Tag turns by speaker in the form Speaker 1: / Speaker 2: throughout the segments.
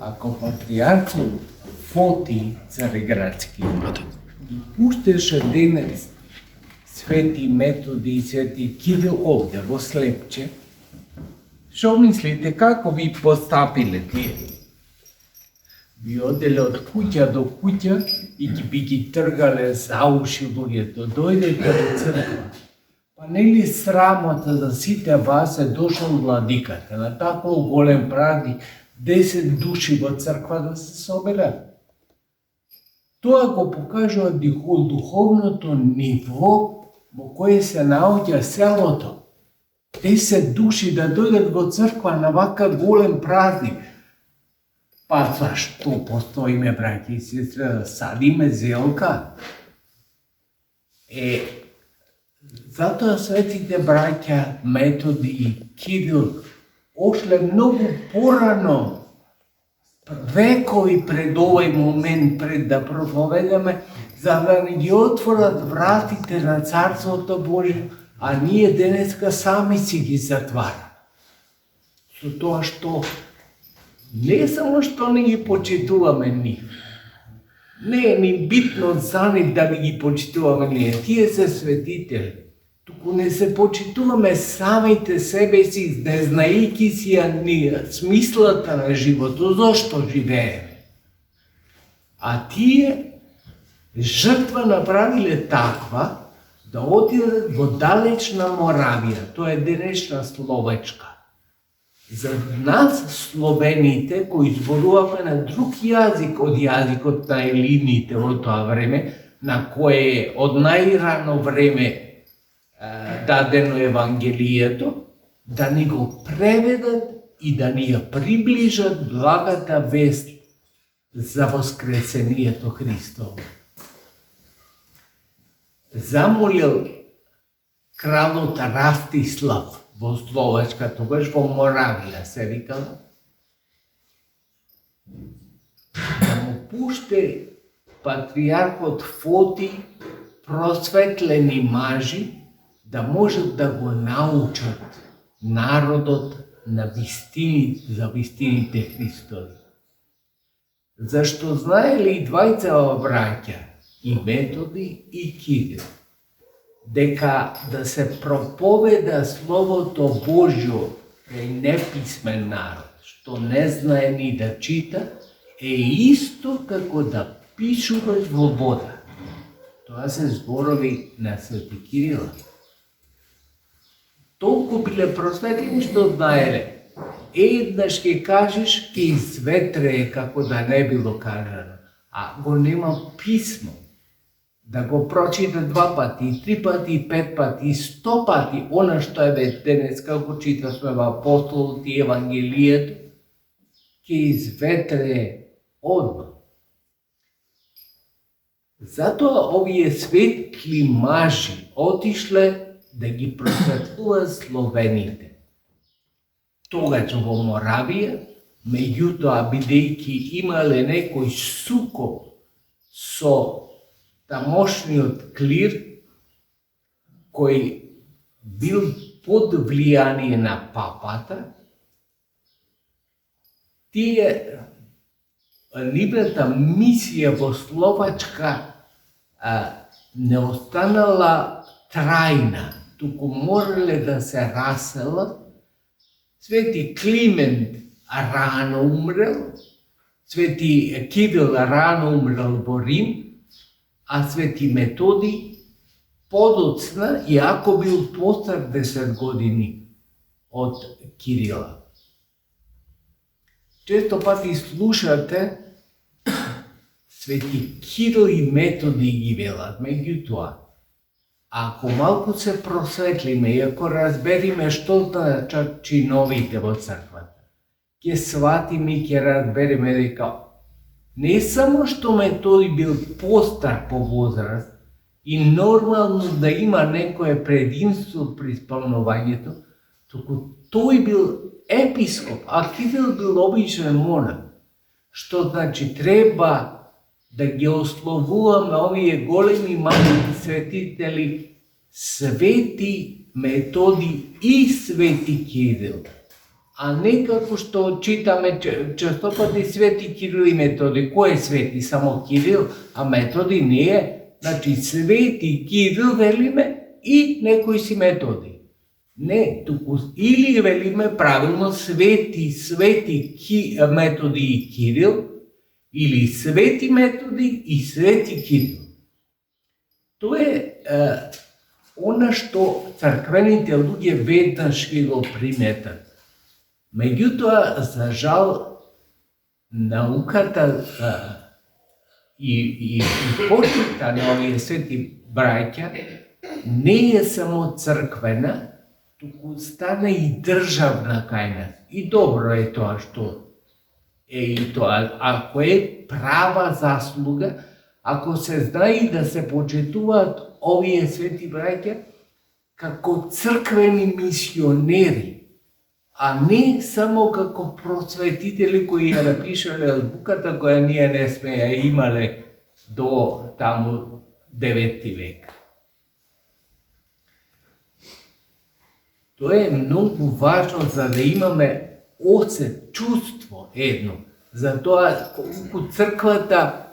Speaker 1: Ако патриархот Фоти Цареградски ги пуштеше денес Свети Методи и Свети Кирил овде во Слепче, што мислите како би постапиле тие? Би оделе од куќа до куќа и би ги тргале за уши луѓето, дојдете до црква. Па нели срамота за сите вас е дошол владиката на таков голем празник, 10 души во црква да се соберат. Тоа го покажува духовното ниво во кое се наоѓа селото. 10 души да дојдат во црква на вака голем празник. Па зашто постоиме, браќи и сестри, да садиме зелка? Затоа светите браќа Методи и Кирил ошле многу порано, векови пред овој момент, пред да проповедаме, за да ни ги отворат вратите на Царството Божие, а ние денеска сами си ги затвараме. Со тоа што не само што не ги почитуваме нив, не е ни битно за нив да ги почитуваме ние, тие се светители. Туку не се почитуваме самите себе си, не знаејќи си смислата на животот, зошто живееме. А тие жртва направиле таква да отидат во далечна Моравија, тоа е денешна Словачка. За нас, словените, кои зборуваме на друг јазик од јазикот на елините во тоа време, на кое од најрано време дадено Евангелието, да ни го преведат и да ни ја приближат благата вест за воскресението Христово. Замолил кралот Растислав во Словачка, тогаш во Моравија се викала, да му пуште патриархот Фоти просветлени мажи, да можат да го научат народот на за вистините Христови. Зашто знаеле и двајца браќа, и Методи и Кирил, дека да се проповеда Словото Божјо кај неписмен народ, што не знае ни да чита, е исто како да пишуваш во вода. Тоа се зборови на Свети Кирила. Толку биле просветлени што знаеле. Еднаш ќе кажеш, ќе изветрее како да не било кажано. А го нема писмо. Да го прочита 2 пати, 3 пати, 5 пати, 100 пати, она што е денес како читавме во Апостолот и Евангелието, ќе изветрее одма. Затоа овие светли мажи отишле да ги просветлуваат словените. Тогаш во Моравија, меѓутоа бидејќи имале некој сукоп со тамошниот клир, кој бил под влијание на папата, тие нивната мисија во Словачка не останала трајна, туку морале да се раселат. Свети Климент рано умрел, Свети Кирил рано умрел во Рим, а Свети Методи подоцна, иако бил постар 10 години од Кирила. Често пати слушате Свети Кирил и Методи ги велат, меѓутоа, ако малку се просветлиме и ако разбериме што значат чиновите во црквата, ќе сватиме и ќе разбериме дека не само што Методи бил постар по возраст и нормално да има некое предимство при исполнувањето, туку тој бил епископ, а Кирил бил обичен монах. Што значи треба да ги ословуваме овие големи малки светители, Свети Методи и Свети Кирил. а не како што читаме честопати Свети Кирил и Методи. Кој е свети? Само Кирил, а Методи не е. Значи, Свети Кирил велиме и некои си Методи. Не, туку или велиме правилно Свети Методи и Кирил, или Свети Методи и Свети Кирил. Тоа е она што црквените луѓе веднаш ќе го приметат. Меѓутоа, за жал, науката и почита на овие свети браќа не е само црквена, туку стана и државна кај нас. И добро е тоа што е и тоа. Ако е права заслуга, ако се знае да се почитуваат овие свети браќа како црквени мисионери, а не само како просветители кои ја напишале азбуката која ние не сме ја имале до таму 9 век. Тоа е многу важно за да имаме осет, чувство едно. Затоа колку црквата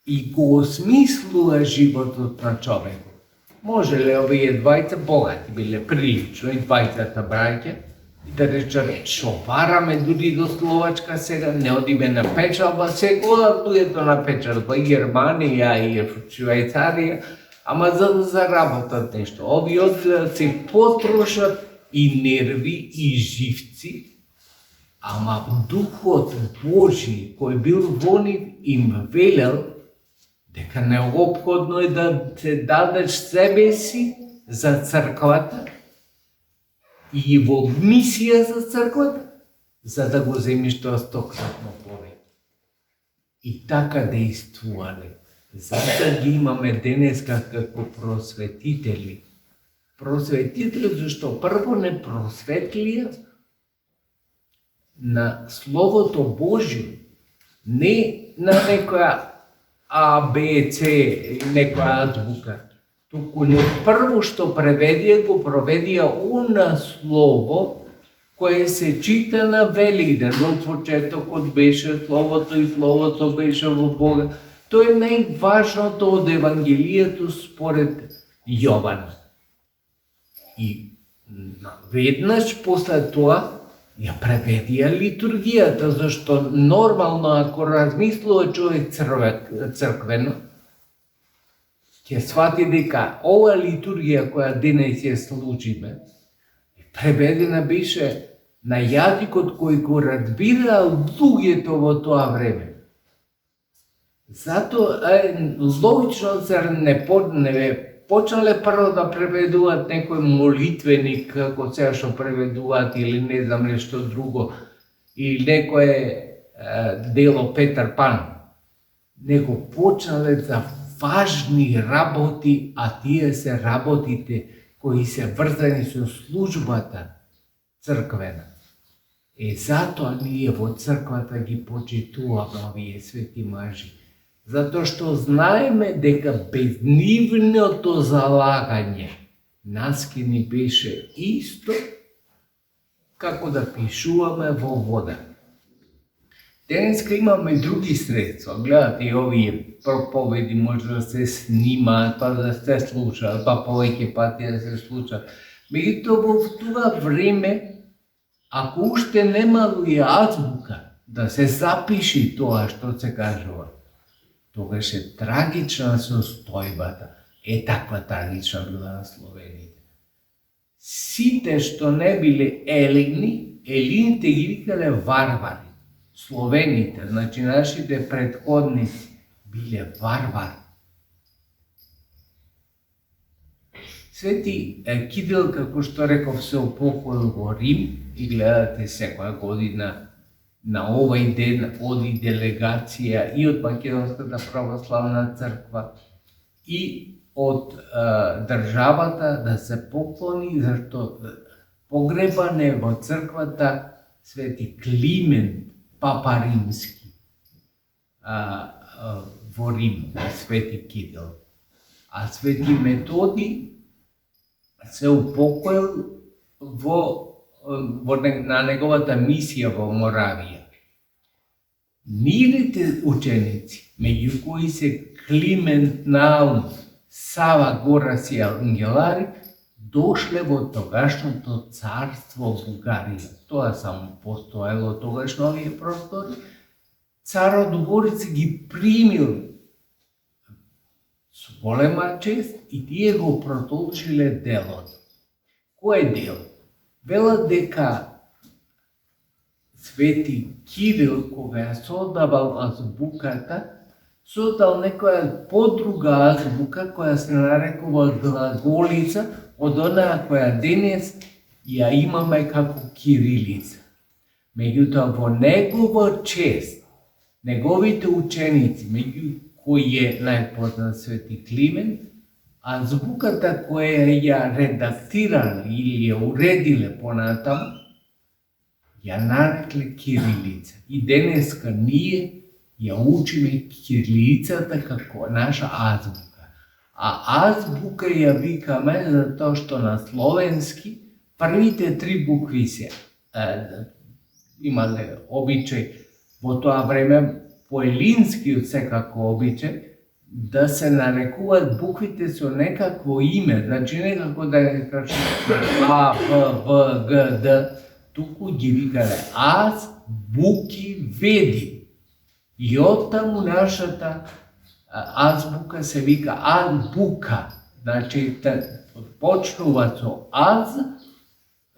Speaker 1: и го осмислува животот на човекот. Можеле овие двајца богати биле прилично и двајцата браќа, да речат што бараме дури до Словачка сега, не одиме на печалба, сега луѓето на печалба и Германија и Швајцарија, ама за да заработат нешто. Овие се потрошат и нерви и живци, ама Духот Божи кој бил во нив им велел дека неопходно е да се дадеш себе си за црквата и во мисија за црквата, за да го земиш тоа стократно повеќе. И така действувале. Затоа ги имаме денеска како просветители. Просветители, зашто прво не просветлија на Словото Божјо, не на некоја А, Б, С, некоја азбука. Туку не прво што преведија, го проведија она слово кое се чита на Великден. Во почетокот беше Словото и Словото беше во Бога. Тоа е најважното од Евангелието според Јован. И веднаш после тоа ја преведија литургијата, зашто нормално ако размислува човек црквено, ќе свати дека ова литургија која денес ја служиме, преведена беше на јазикот кој го разбираа луѓето во тоа време. Затоа логично се не почнале прво да преведуваат некој молитвеник, како сега што преведуваат или не знам нешто друго, или некое дело Петар Пан. Него почнале за важни работи, а тие се работите кои се врзани со службата црквена. Затоа ние во црквата ги почитуваме овие свети мажи. Затоа што знаеме дека без нивното залагање нас ке ни беше исто како да пишуваме во вода. Денеска имаме други средства. Гледате и овие проповеди може да се снимаат, па да се слушаат, па повеќе пати да се слушаат. Меѓутоа во тоа време, ако уште немало и азбука да се запиши тоа што се кажува, тогаш е трагична состојбата. Таква трагична била на словените. Сите што не биле елени, елините ги викале варвари. Словените, значи нашите предходници, биле варвари. Свети Кирил, како што реков, се упокоил во Рим и гледате секоја година на овој ден оди делегација и од Македонската православна црква и од државата да се поклони, зашто погребан е во црквата Свети Климент, папа римски, во Рим, Свети Кирил. А Свети Методи се упокоил во на неговата мисија во Моравија. Нивните ученици, меѓу кои се Климент Наум, Сава Горас и Ангелари, дошле во тогашното царство Бугарија. Тоа само постоело тогаш на овие простори. Царот Горица ги примил со голема чест и тие го продолжиле делото. Кој дел? Велат дека Свети Кирил, кога ја создавал азбуката, создал некоја подруга азбука која се нарекува глаголица, од онаа која денес ја имаме како кирилица. Меѓутоа, во негова чест, неговите ученици, меѓу кои е најпознат Свети Климент, азбуката која ја редактирале или ја уредиле понатаму, ја нарекле кирилица. И денеска ние ја учиме кирилицата како наша азбука. А азбука ја викаме затоа што на словенски првите 3 букви се имале обичај во тоа време поелинскиот секако обичај да се нарекуваат буквите со некакво име, значи некако да не кажа А, Б, В, Г, Д, туку ги викале аз, буки, веди. И оттаму нашата азбука се вика азбука, значи почнува со аз,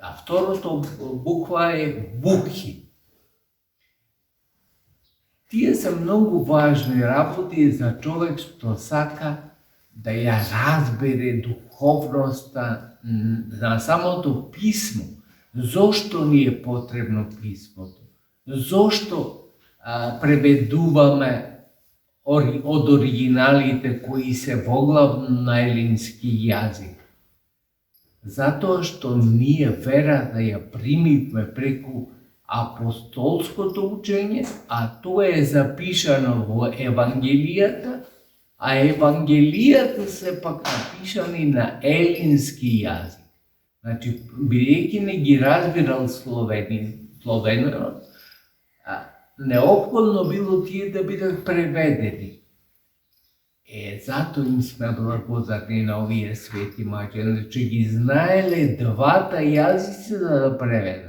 Speaker 1: а второто буква е буки. Тие се многу важни работи за човек што сака да ја разбере духовноста на самото писмо. Зошто ни е потребно писмото? Зошто преведуваме од оригиналите кои се воглавно на елински јазик? Затоа што ние верата ја примивме преку апостолското учење, а тоа е запишано во Евангелијата, а Евангелијата се пак напишани на елински јазик. Значи, бидејќи не ги разбирал словенот, неопходно било тие да бидат преведени. Зато им сме благодарни на овие свети маѓе, значи ги знаеле двата јазици да преведат.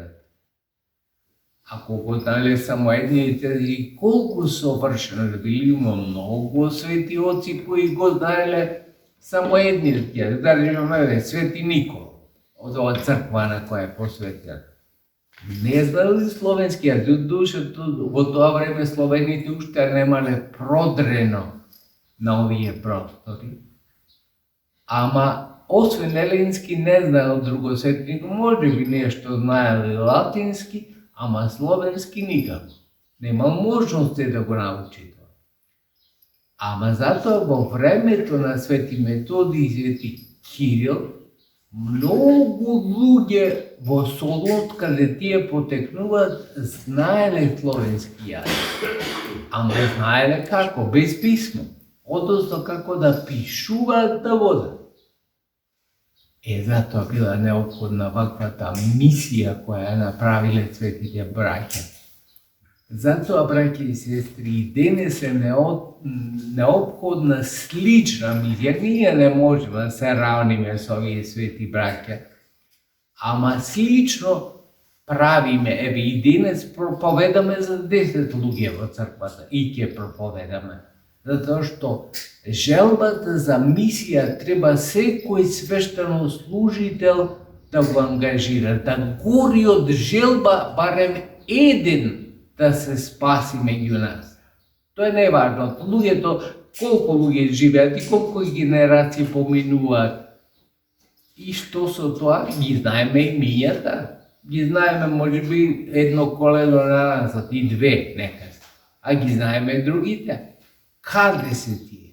Speaker 1: Ако го знаеле само едниот јазик, колку совршено били, има многу свети оци кои го знаеле само едниот јазик. Да речеме Свети Никола, од ова црква на која е посветена. Не знали словенски јазик, душето во тоа време словените уште немале продрено на овие простори. Ама освен елински не знаел друго светник, може би нешто знаел и латински, ама словенски никако. Нема можности да го научи тоа. Ама затоа во времето на Свети Методий и Свети Кирил, многу луѓе во Солун, каде тие потекнуваат, знаеле словенски јазик. Ама знаеле како? Без писмо. Односно како да пишуваат да водат. Затоа била неопходна ваквата мисија која направиле светите браќа. Затоа, браќа и сестри, и денес е неопходна слична мисија. Ние не можеме да се равниме со овие свети браќа, ама слично правиме. Еве и денес проповедаме за 10 луѓе во црквата и ќе проповедаме. Затоа што желбата за мисија треба секој свештенослужител да го ангажира, да гори од желба барем еден да се спаси меѓу нас. Тоа е неважно. Луѓето, колку луѓе живеат и колку генерации поминуваат. И што со тоа? Ги знаеме имињата. Ги знаеме можеби едно колено назад и 2 некад. А ги знаеме другите. Каде се тие?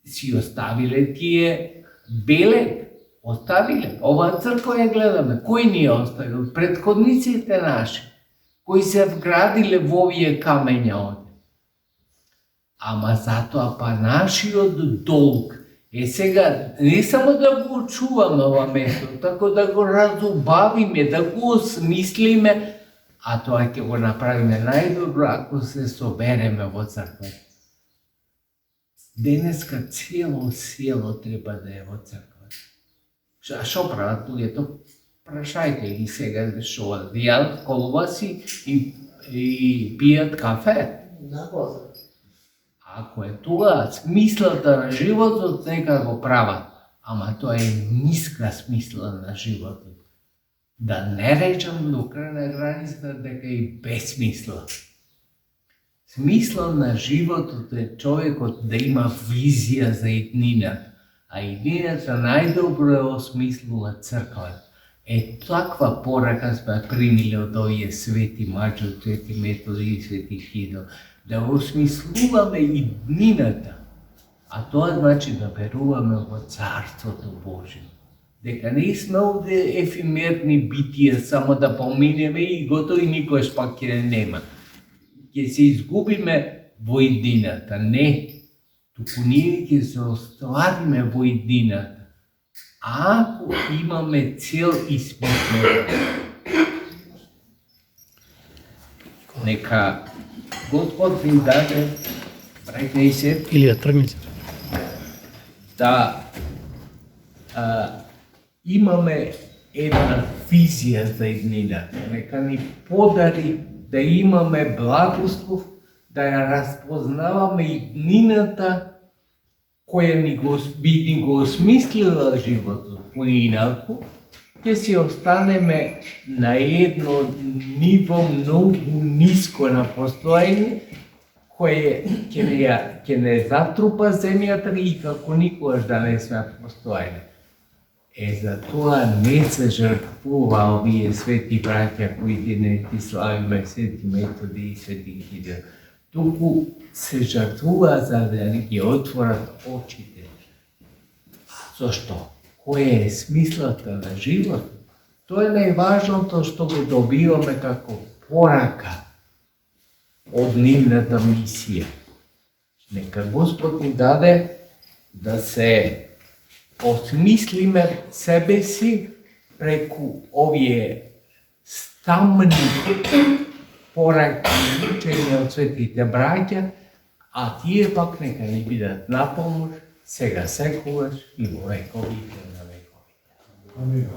Speaker 1: Си оставиле тие белег? Оставиле. Оваа црква ја гледаме. Кој ни ја оставил? Предходниците наши, кои се вградиле во овие камења оде. Ама затоа па нашиот долг Сега, не само да го чуваме ова место, тако да го разубавиме, да го осмислиме, а тоа ќе го направиме најдобро ако се собереме во црква. Денеска цело село треба да е во црква. А шо прават луѓето? Прашајте ги сега шо јадат колбаси и пијат кафе.
Speaker 2: На базар.
Speaker 1: Ако е тоа смислата на животот, нека го прават. Ама тоа е ниска смисла на животот. Да не речам до крајна граница дека е безсмисла. Смисла на животот е човекот да има визија за иднината. А иднината најдобро е осмислила црква. Таква порака сме примиле од овие свети Маџо, свети Методи и свети Хидо. Да осмислуваме иднината, а тоа значи да веруваме во Царството Божие. Дека не сме овде ефимерни битија, само да поминеме и готови, никош пак ќе нема. Ќе се изгубиме во иднината, не. Туку ние ќе се оствариме во иднината, ако имаме цел и смисла. Нека Господ ви даде, брајте и се,
Speaker 3: Илија, тргнете.
Speaker 1: да имаме една визија за иднината. Нека ни подари да имаме благослов, да ја разпознаваме иднината која би го осмислила животот. Поинаку, ќе си останеме на едно ниво многу ниско на постоење, кое ќе не затрупа земјата и како никогаш да не сме постоење. За тоа не се жртвува овие свети браќа кои денески славиме, свети Методи и свети Хидо. Туку се жртвува за да ги отворат очите. Зошто? Која е смислата на животот? Тоа е најважното што го добиваме како порака од нивната мисија. Нека Господ ни даде да се осмислиме себе си преку овие стамни пораки и учења од светите браќа, а тие пак нека ни бидат на помош сега секогаш и во вековите на вековите.
Speaker 2: Амин.